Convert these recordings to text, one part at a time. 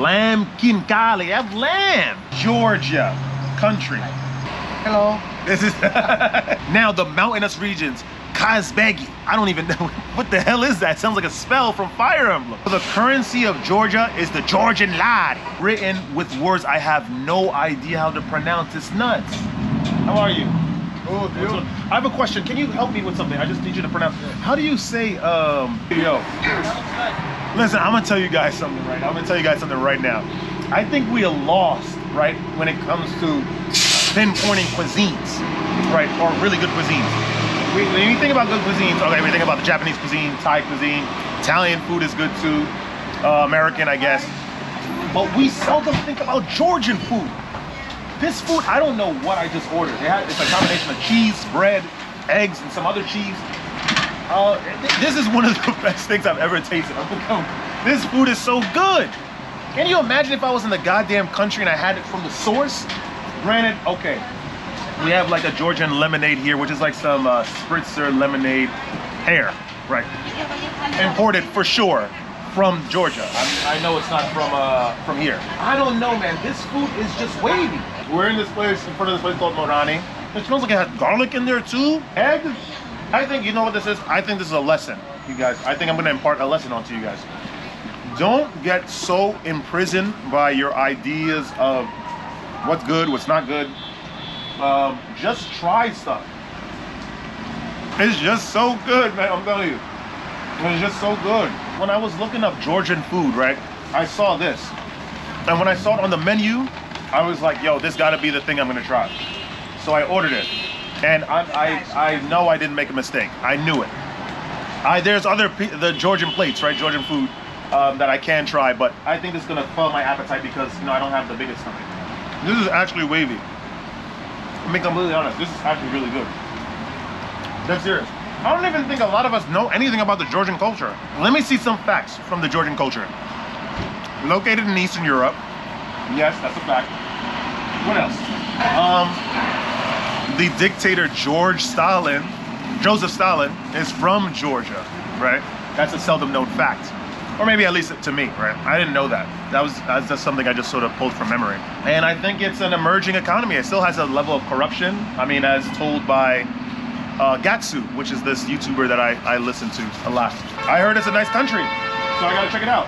Lamb kinkali. I have lamb. Georgia country. Hello. This is now the mountainous regions. Kazbegi. I don't even know what the hell is that. Sounds like a spell from Fire Emblem. The currency of Georgia is the Georgian lari, written with words I have no idea how to pronounce. It's nuts. How are you? Oh, dude. I have a question. Can you help me with something? I just need you to pronounce. How do you say yo? Listen, I'm gonna tell you guys something right now. I'm gonna tell you guys something right now. I think we are lost, right, when it comes to pinpointing cuisines, right, or really good cuisines. When you think about good cuisines, okay, we think about the Japanese cuisine, Thai cuisine, Italian food is good too, American, I guess. But we seldom think about Georgian food. This food, I don't know what I just ordered. It's a combination of cheese, bread, eggs, and some other cheese. This is one of the best things I've ever tasted. This food is so good. Can you imagine if I was in the goddamn country and I had it from the source? Granted, okay. We have like a Georgian lemonade here, which is like some spritzer lemonade hair, right? Imported for sure from Georgia. I know it's not from here. I don't know, man. This food is just wavy. We're in this place, in front of this place called Morani. It smells like it has garlic in there too. Egg. I think, you know what this is? I think this is a lesson, you guys. I think I'm gonna impart a lesson onto you guys. Don't get so imprisoned by your ideas of what's good, what's not good. Just try stuff. It's just so good, man. I'm telling you, it's just so good. When I was looking up Georgian food, right, I saw this, and when I saw it on the menu, I was like, yo, this gotta be the thing I'm gonna try. So I ordered it, and I know I didn't make a mistake. I knew it. There's the Georgian plates, right, Georgian food, that I can try, but I think this is gonna quell my appetite because, you know, I don't have the biggest stomach. This is actually wavy. To be completely honest, this is actually really good. That's serious. I don't even think a lot of us know anything about the Georgian culture. Let me see some facts from the Georgian culture. Located in Eastern Europe. Yes, that's a fact. What else? The dictator Joseph Stalin is from Georgia, right? That's a seldom known fact. Or maybe at least to me, right? I didn't know that. That's just something I just sort of pulled from memory. And I think it's an emerging economy. It still has a level of corruption. I mean, as told by Gatsu, which is this YouTuber that I listen to a lot. I heard it's a nice country, so I gotta check it out.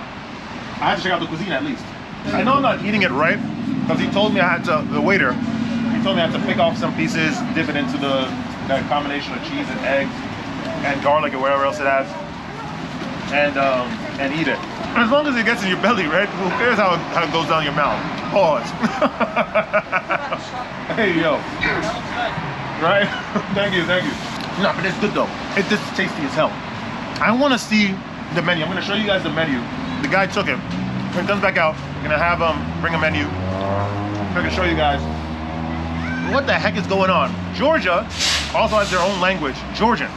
I have to check out the cuisine at least. I know I'm not eating it right, because he told me the waiter, he told me I had to pick off some pieces, dip it into that combination of cheese and eggs and garlic or whatever else it has. And eat it. As long as it gets in your belly, right? Who cares how it goes down your mouth? Pause. Hey, yo. Right? Thank you. No, but it's good though. It's just tasty as hell. I want to see the menu. I'm going to show you guys the menu. The guy took it. When it comes back out, I'm going to have him bring a menu. I can show you guys what the heck is going on. Georgia also has their own language, Georgian.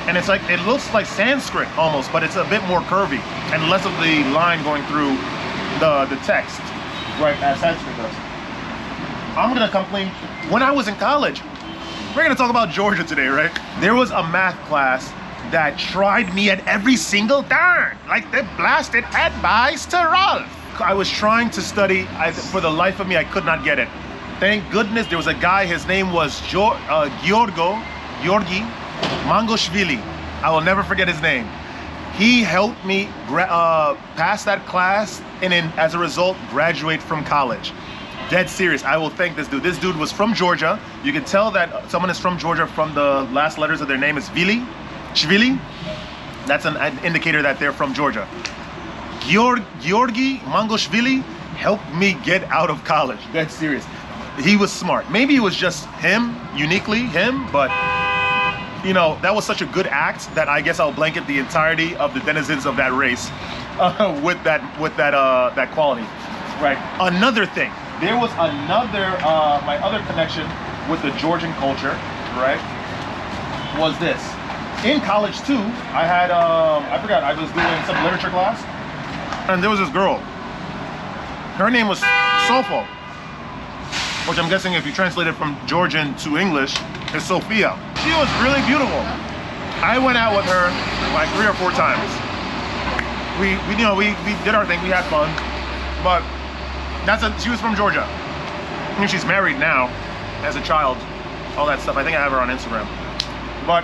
And it's like, it looks like Sanskrit almost, but it's a bit more curvy and less of the line going through the text, right, as Sanskrit does. I'm gonna complain, when I was in college, we're gonna talk about Georgia today, right? There was a math class that tried me at every single turn, like the blasted advice to Ralph. I was trying to study, for the life of me, I could not get it. Thank goodness there was a guy, his name was Georgi Mangoshvili. I will never forget his name. He helped me pass that class and as a result graduate from college. Dead serious. I will thank this dude. This dude was from Georgia. You can tell that someone is from Georgia from the last letters of their name is Shvili. That's an indicator that they're from Georgia. Georgi Mangoshvili helped me get out of college. Dead serious. He was smart. Maybe it was just him, uniquely him, but you know, that was such a good act that I guess I'll blanket the entirety of the denizens of that race with that quality, right? Another thing, there was another, my other connection with the Georgian culture, right, was this. In college too, I had, I forgot, I was doing some literature class, and there was this girl. Her name was Sofo, which I'm guessing if you translate it from Georgian to English, is Sophia. She was really beautiful. I went out with her like 3 or 4 times. We did our thing, we had fun. but she was from Georgia. I mean, she's married now, as a child, all that stuff. I think I have her on Instagram. But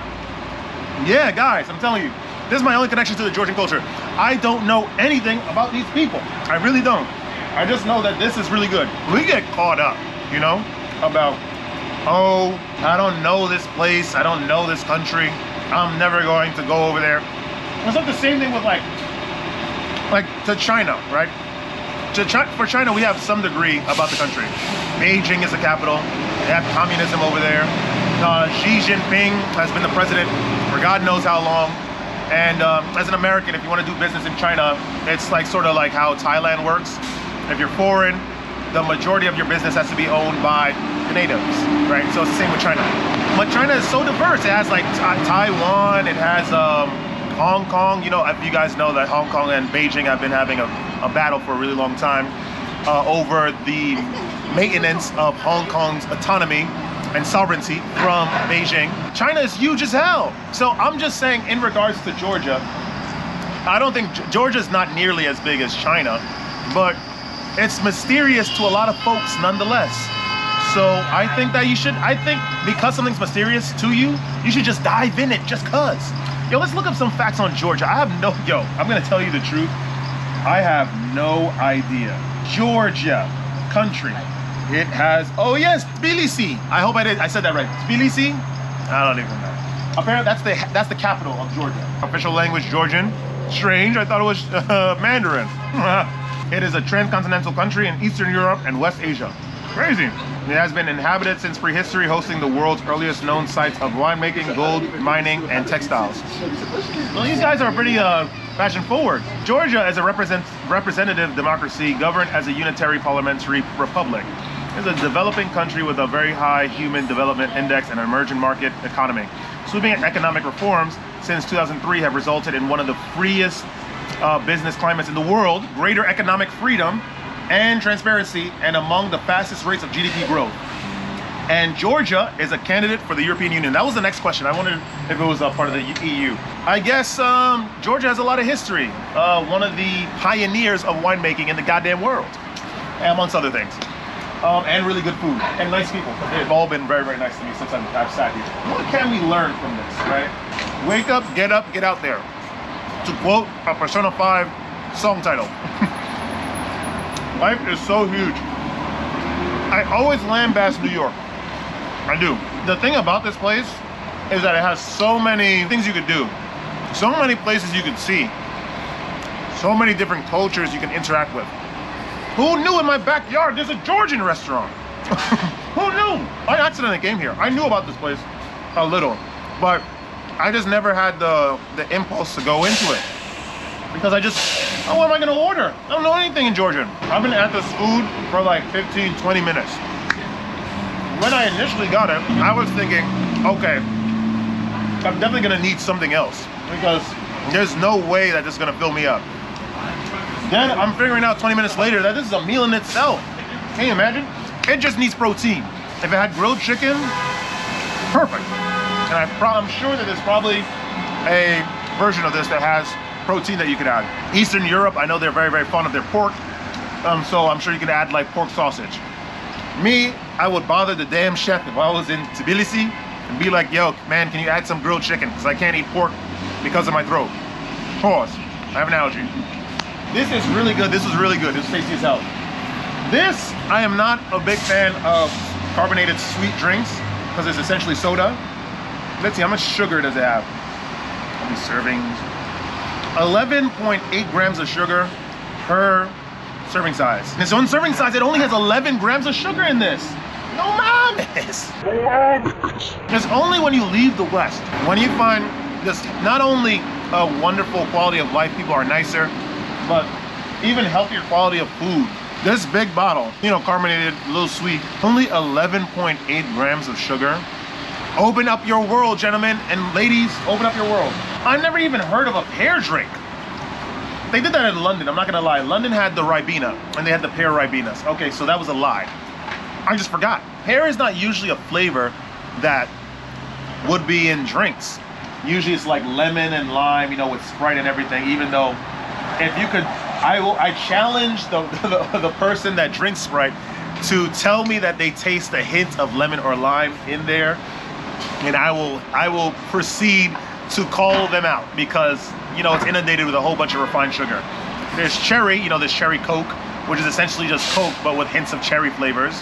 yeah, guys, I'm telling you, this is my only connection to the Georgian culture. I don't know anything about these people. I really don't. I just know that this is really good. We get caught up, you know, about, oh, I don't know this place. I don't know this country. I'm never going to go over there. It's like the same thing with like to China, right? For China, we have some degree about the country. Beijing is the capital. They have communism over there. Xi Jinping has been the president for God knows how long. And as an American, if you want to do business in China, it's like sort of like how Thailand works. If you're foreign, the majority of your business has to be owned by the natives, right? So it's the same with China. But China is so diverse. It has like Taiwan, it has Hong Kong. You know, if you guys know that Hong Kong and Beijing have been having a battle for a really long time over the maintenance of Hong Kong's autonomy and sovereignty from Beijing. China is huge as hell. So I'm just saying, in regards to Georgia, I don't think Georgia's not nearly as big as China, but it's mysterious to a lot of folks nonetheless. So I think that because something's mysterious to you, you should just dive in it just cause. Yo, let's look up some facts on Georgia. I'm gonna tell you the truth. I have no idea. Georgia, country. It has, oh yes, Tbilisi. I hope I said that right. Tbilisi? I don't even know. Apparently that's the capital of Georgia. Official language, Georgian. Strange, I thought it was Mandarin. It is a transcontinental country in Eastern Europe and West Asia. Crazy. It has been inhabited since prehistory, hosting the world's earliest known sites of winemaking, gold mining, and textiles. Well, these guys are pretty fashion forward. Georgia is a representative democracy governed as a unitary parliamentary republic. It's a developing country with a very high human development index and an emerging market economy. Sweeping economic reforms since 2003 have resulted in one of the freest business climates in the world, greater economic freedom and transparency, and among the fastest rates of GDP growth. And Georgia is a candidate for the European Union. That was the next question. I wondered if it was a part of the EU. I guess Georgia has a lot of history. One of the pioneers of winemaking in the goddamn world, amongst other things. And really good food and nice people. They've all been very, very nice to me since I've sat here. What can we learn from this, right? Wake up, get out there. To quote a Persona 5 song title. Life is so huge. I always lambast New York. I do. The thing about this place is that it has so many things you could do. So many places you could see. So many different cultures you can interact with. Who knew in my backyard there's a Georgian restaurant? Who knew? I accidentally came here. I knew about this place a little, but I just never had the impulse to go into it. Because what am I gonna order? I don't know anything in Georgian. I've been at this food for like 15, 20 minutes. When I initially got it, I was thinking, okay, I'm definitely gonna need something else because there's no way that this is gonna fill me up. Then I'm figuring out 20 minutes later that this is a meal in itself. Can you imagine? It just needs protein. If it had grilled chicken, perfect. And I'm sure that there's probably a version of this that has protein that you could add. Eastern Europe, I know they're very, very fond of their pork. So I'm sure you could add like pork sausage. Me, I would bother the damn chef if I was in Tbilisi and be like, yo, man, can you add some grilled chicken? Because I can't eat pork because of my throat. Pause. I have an allergy. This is really good. This is really good. This is tasty as hell. This, I am not a big fan of carbonated sweet drinks because it's essentially soda. Let's see, how much sugar does it have? How many servings? 11.8 grams of sugar per serving size. And its own serving size, it only has 11 grams of sugar in this. No mames. It's only when you leave the West, when you find this, not only a wonderful quality of life, people are nicer, but even healthier quality of food. This big bottle, you know, carbonated, a little sweet, only 11.8 grams of sugar. Open up your world, gentlemen and ladies, open up your world. I've never even heard of a pear drink. They did that in London, I'm not gonna lie. London had the Ribena, and they had the pear Ribenas. Okay, so that was a lie. I just forgot. Pear is not usually a flavor that would be in drinks. Usually it's like lemon and lime, you know, with Sprite and everything, even though if you could I challenge the person that drinks Sprite to tell me that they taste a hint of lemon or lime in there, and I will proceed to call them out, because you know it's inundated with a whole bunch of refined sugar. There's cherry, you know, there's cherry Coke, which is essentially just Coke but with hints of cherry flavors.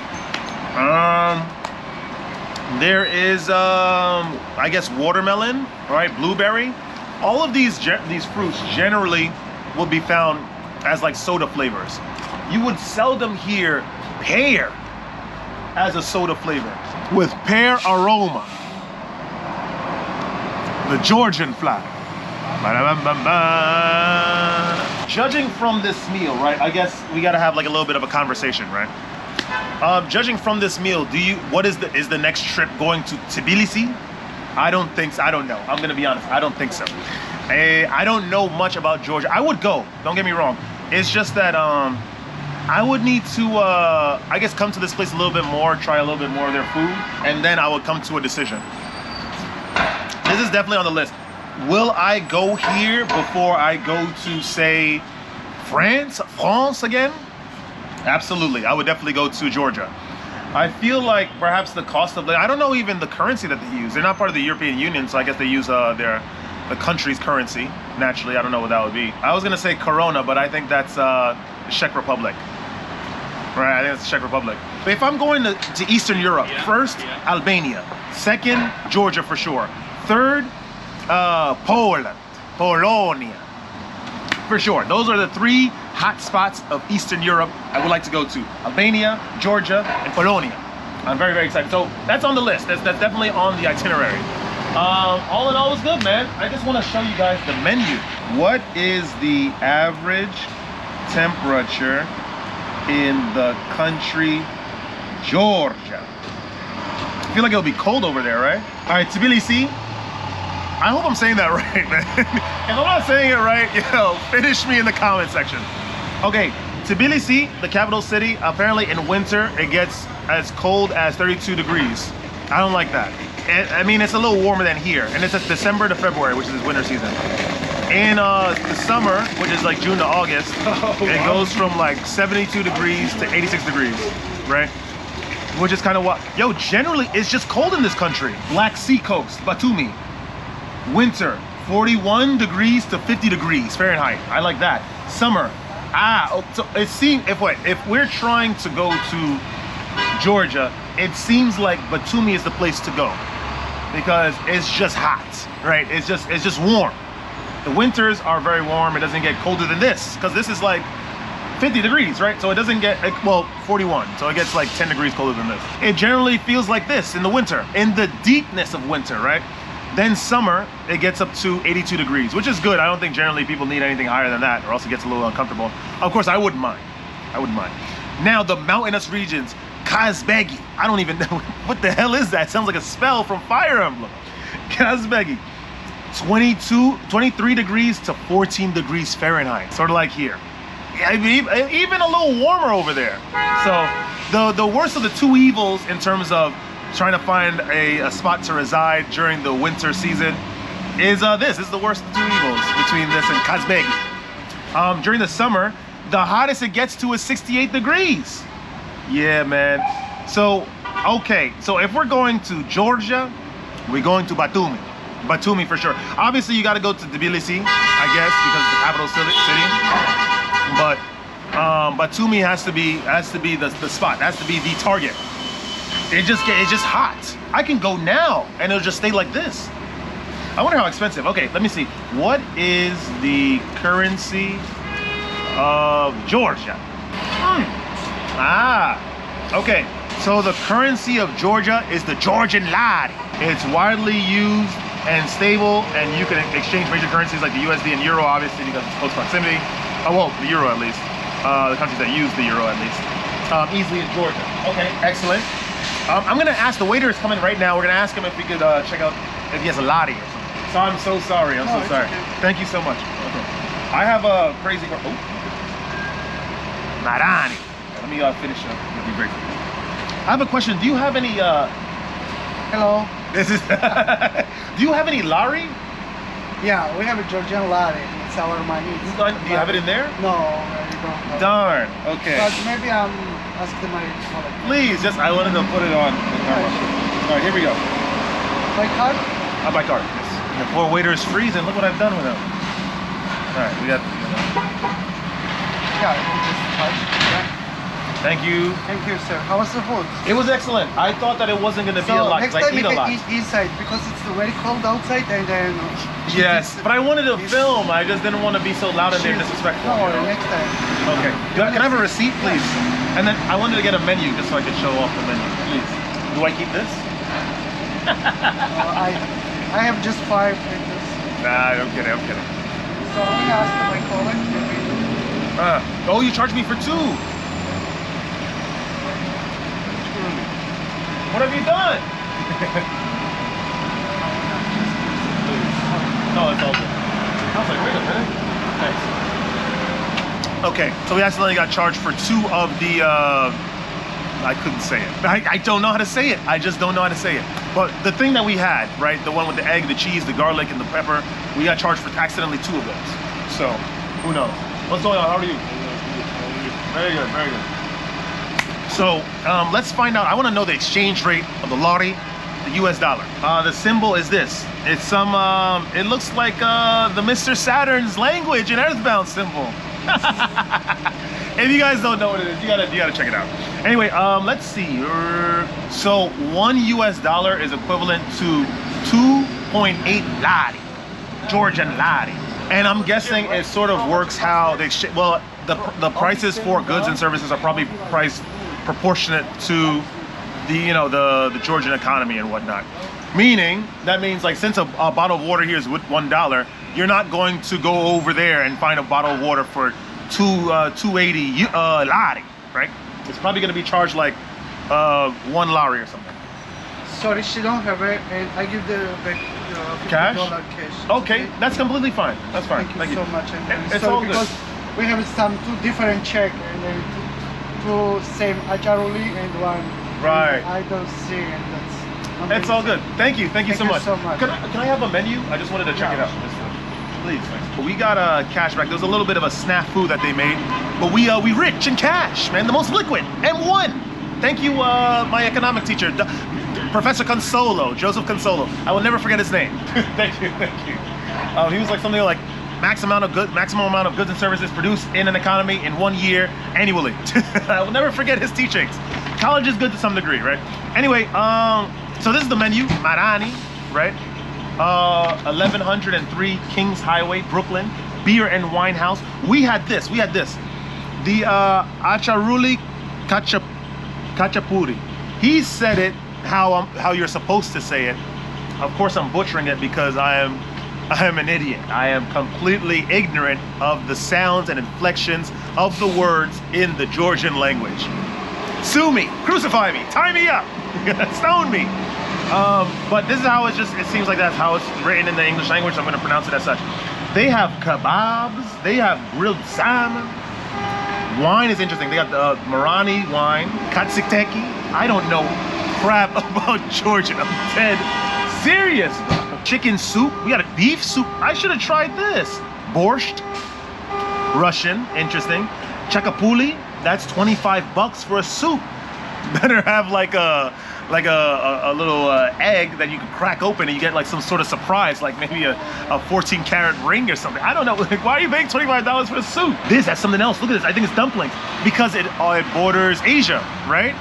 There is I guess watermelon, right? Blueberry. All of these fruits generally will be found as like soda flavors. You would seldom hear pear as a soda flavor with pear aroma. The Georgian flag. Judging from this meal, right? I guess we gotta have like a little bit of a conversation, right? Judging from this meal, is the next trip going to Tbilisi? I don't think so. I don't know. I'm gonna be honest. I don't think so. I don't know much about Georgia. I would go. Don't get me wrong. It's just that I would need to, I guess, come to this place a little bit more, try a little bit more of their food, and then I would come to a decision. This is definitely on the list. Will I go here before I go to, say, France again? Absolutely. I would definitely go to Georgia. I feel like perhaps the cost of, I don't know even the currency that they use. They're not part of the European Union, so I guess they use the country's currency. Naturally, I don't know what that would be. I was gonna say Corona, but I think that's the Czech Republic. Right, I think it's the Czech Republic. But if I'm going to Eastern Europe, first, Albania. Second, Georgia for sure. Third, Poland, Polonia. For sure. Those are the three hot spots of Eastern Europe I would like to go to. Albania, Georgia, and Polonia. I'm very, very excited. So that's on the list. That's definitely on the itinerary. All in all, it's good, man. I just want to show you guys the menu. What is the average temperature in the country Georgia? I feel like it'll be cold over there, right? All right, Tbilisi. I hope I'm saying that right, man. If I'm not saying it right, yo, finish me in the comment section. Okay, Tbilisi, the capital city, apparently in winter, it gets as cold as 32 degrees. I don't like that. I mean, it's a little warmer than here, and it's at December to February, which is winter season. In the summer, which is like June to August, it goes from like 72 degrees to 86 degrees, right? Which is kind of what, yo, generally, it's just cold in this country. Black Sea coast, Batumi. Winter, 41 degrees to 50 degrees Fahrenheit. I like that. Summer, so it seems, if we're trying to go to Georgia, it seems like Batumi is the place to go because it's just hot, right? It's just warm. The winters are very warm. It doesn't get colder than this because this is like 50 degrees, right? So it doesn't get, well, 41. So it gets like 10 degrees colder than this. It generally feels like this in the winter, in the deepness of winter, right? Then summer, it gets up to 82 degrees, which is good. I don't think generally people need anything higher than that or else it gets a little uncomfortable. Of course, I wouldn't mind. I wouldn't mind. Now, the mountainous regions, Kazbegi. I don't even know. What the hell is that? Sounds like a spell from Fire Emblem. Kazbegi. 23 degrees to 14 degrees Fahrenheit. Sort of like here. Even a little warmer over there. So the worst of the two evils in terms of trying to find a spot to reside during the winter season is this is the worst of the two evils between this and Kazbegi. During the summer, the hottest it gets to is 68 degrees. Yeah, man. So, okay, so if we're going to Georgia, we're going to Batumi. Batumi for sure. Obviously, you got to go to Tbilisi, I guess, because it's the capital city. But Batumi has to be the spot. Has to be the target. It's just hot. I can go now and it'll just stay like this. I wonder how expensive. Okay, let me see. What is the currency of Georgia? Okay. So the currency of Georgia is the Georgian lari. It's widely used and stable, and you can exchange major currencies like the USD and Euro, obviously, because it's close proximity. Oh, well, the Euro at least. The countries that use the Euro at least. Easily in Georgia. Okay, excellent. I'm gonna ask, the waiter is coming right now. We're gonna ask him if we could check out if he has a lari or something. So I'm so sorry, I'm so sorry. Okay. Thank you so much. Okay. I have a crazy car. Oh. Marani. Let me finish up. It'll be great. I have a question. Do you have any, Hello. this is, do you have any lari? Yeah, we have a Georgian lari. it's our money. Do you have it in there? No, I don't have. Darn. Okay. But maybe I'm asking my wallet. Please, just I wanted to put it on the camera. All right, here we go. My card? My card. Yes. The poor waiter is freezing. Look what I've done with him. All right, we got. Yeah, you just touch. Yeah. Thank you. Thank you, sir. How was the food? It was excellent. I thought that it wasn't going to be a lot. Next I time eat you a lot. can eat inside because it's very cold outside and then... Yes, but I wanted to film. I just didn't want to be so loud and they're disrespectful. No, next time. Okay. Can I have a receipt, please? And then I wanted to get a menu just so I could show off the menu, please. Do I keep this? I have just 5 pictures. Nah, I'm kidding. So I'm going to ask my colleague. Oh, you charged me for 2. What have you done? No, it's all good. I was like, wait a minute. Thanks. Okay, so we accidentally got charged for 2 of the, I couldn't say it. I don't know how to say it. I just don't know how to say it. But the thing that we had, right, the one with the egg, the cheese, the garlic, and the pepper, we got charged for accidentally 2 of those. So, who knows? What's going on? How are you? Very good, very good. So let's find out. I want to know the exchange rate of the lari, the US dollar. The symbol is this. It's some, it looks like the Mr. Saturn's language and Earthbound symbol. If you guys don't know what it is, you gotta check it out. Anyway, let's see. So 1 US dollar is equivalent to 2.8 lari, Georgian lari. And I'm guessing it sort of works how they, well, the prices for goods and services are probably priced proportionate to the the Georgian economy and whatnot. Meaning that means like since a bottle of water here is $1, you're not going to go over there and find a bottle of water for 280 lari, right? It's probably going to be charged like 1 lari or something. Sorry, she don't have it, and I give the cash. $50 cash. Okay, that's completely fine. That's fine. Thank you so much. And it's so all good. because we have some 2 different check and then 2 same acharuli and 1 right. I don't see, and that's it's all good. Thank you so much. So much. Can I have a menu? I just wanted to check it out. Please. We got a cash back. There was a little bit of a snafu that they made, but we rich in cash, man. The most liquid M1. Thank you, my economic teacher, Professor Consolo, Joseph Consolo. I will never forget his name. Thank you. He was like something like maximum amount of goods and services produced in an economy in 1 year annually. I will never forget his teachings. College is good to some degree, right? Anyway, so this is the menu, Marani, right? 1103 Kings Highway, Brooklyn, beer and wine house. We had this. The Acharuli Kachapuri. He said it how you're supposed to say it. Of course, I'm butchering it because I am an idiot. I am completely ignorant of the sounds and inflections of the words in the Georgian language. Sue me, crucify me, tie me up, stone me. But this is how it seems like that's how it's written in the English language. So I'm going to pronounce it as such. They have kebabs, they have grilled salmon. Wine is interesting. They got the Marani wine, katsiteki. I don't know crap about Georgian. I'm dead serious. Chicken soup. We got a beef soup. I should have tried this. Borscht, Russian, interesting. Chakapuli. That's $25 for a soup. Better have like a little egg that you can crack open and you get like some sort of surprise, like maybe a 14-karat ring or something. I don't know. Like, why are you paying $25 for a soup? This has something else. Look at this. I think it's dumplings because it borders Asia, right?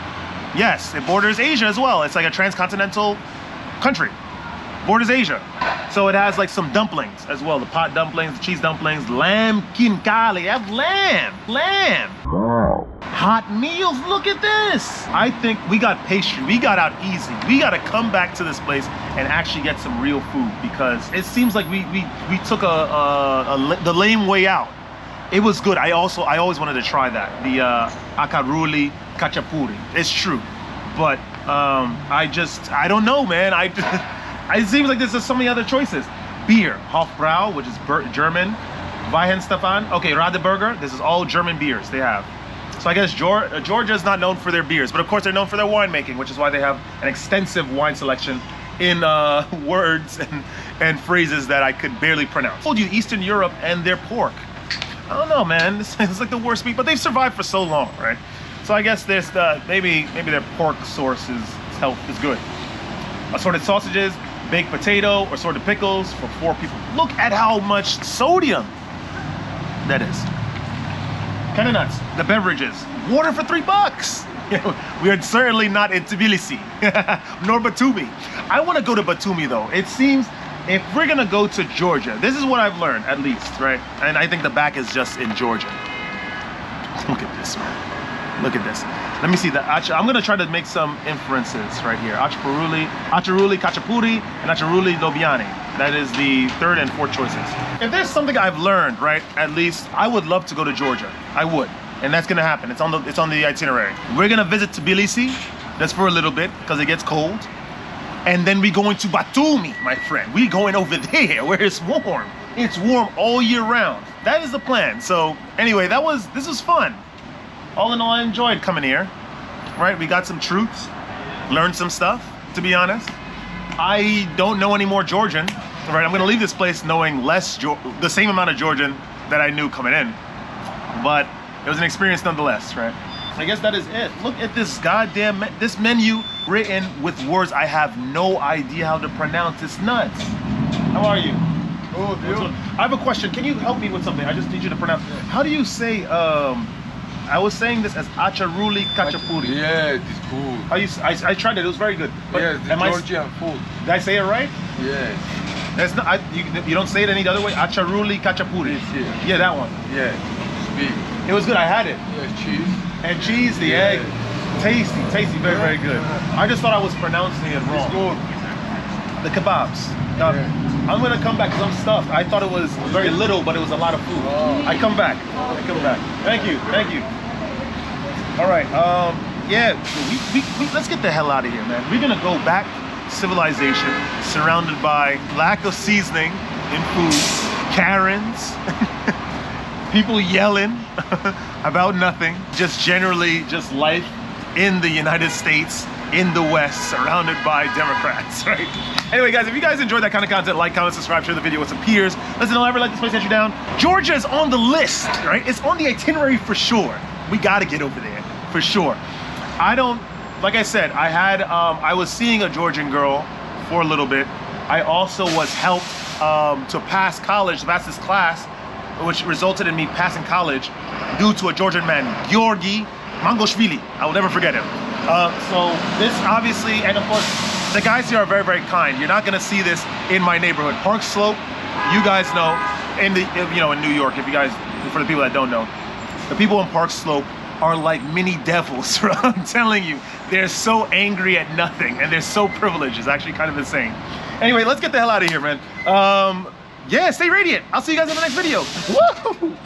Yes, it borders Asia as well. It's like a transcontinental country. Borders Asia. So it has like some dumplings as well. The pot dumplings, the cheese dumplings, lamb kinkali. Have lamb. Wow. Hot meals, look at this. I think we got pastry. We got out easy. We got to come back to this place and actually get some real food because it seems like we took the lame way out. It was good. I always wanted to try that. The Acharuli Kachapuri. It's true. But I don't know, man. It seems like there's so many other choices. Beer, Hofbrau, which is German. Weihenstephan, okay, Radeberger. This is all German beers they have. So I guess Georgia is not known for their beers, but of course they're known for their winemaking, which is why they have an extensive wine selection in words and phrases that I could barely pronounce. I told you Eastern Europe and their pork. I don't know, man. This is like the worst meat, but they've survived for so long, right? So I guess there's maybe their pork source health is good. Assorted sausages, baked potato, assorted pickles for 4 people. Look at how much sodium that is. Kind of nuts. The beverages, water for $3. We are certainly not in Tbilisi, nor Batumi. I want to go to Batumi though. It seems if we're gonna go to Georgia, this is what I've learned at least, right? And I think the back is just in Georgia. Look at this, man. Look at this. Let me see the I'm gonna try to make some inferences right here. Acharuli, Khachapuri, and Acharuli Lobiani. That is the 3rd and 4th choices. If there's something I've learned, right, at least I would love to go to Georgia. I would. And that's gonna happen. It's on the itinerary. We're gonna visit Tbilisi. That's for a little bit because it gets cold. And then we're going to Batumi, my friend. We're going over there where it's warm. It's warm all year round. That is the plan. So anyway, this was fun. All in all, I enjoyed coming here. Right? We got some truths, learned some stuff, to be honest. I don't know any more Georgian. Right? I'm gonna leave this place knowing the same amount of Georgian that I knew coming in. But it was an experience nonetheless, right? I guess that is it. Look at this goddamn this menu written with words I have no idea how to pronounce. It's nuts. How are you? Oh, I have a question. Can you help me with something? I just need you to pronounce. How do you say? I was saying this as Acharuli Khachapuri. Yeah, it's cool. How you? I tried it. It was very good. But Yeah, the Georgian food. Did I say it right? Yes. That's not. You don't say it any other way. Acharuli Khachapuri. Yes, Yeah, that one. Yeah. Big. It was good. I had it. Yeah, cheese. And cheese, the Yeah. egg. Tasty, very, very good. I just thought I was pronouncing it wrong. It's good. The kebabs. Now, Yeah. I'm gonna come back because I'm stuffed. I thought it was very little, but it was a lot of food. Oh. I come back. Thank you. All right, yeah, let's get the hell out of here, man. We're gonna go back to civilization, surrounded by lack of seasoning in food, Karens, people yelling about nothing, just generally just life in the United States, in the West, surrounded by Democrats, right? Anyway, guys, if you guys enjoyed that kind of content, like, comment, subscribe, share the video with some peers. Listen, don't ever let this place get you down. Georgia is on the list, right? It's on the itinerary for sure. We gotta get over there, for sure. Like I said, I was seeing a Georgian girl for a little bit. I also was helped to pass college, to pass this class, which resulted in me passing college due to a Georgian man, Georgi Mangoshvili. I will never forget him. So this obviously, and of course, the guys here are very, very kind. You're not gonna see this in my neighborhood. Park Slope, you guys know, in New York, if you guys, for the people that don't know, the people in Park Slope are like mini devils. I'm telling you, they're so angry at nothing and they're so privileged. It's actually kind of insane. Anyway, let's get the hell out of here, man. Yeah, stay radiant. I'll see you guys in the next video. Woo!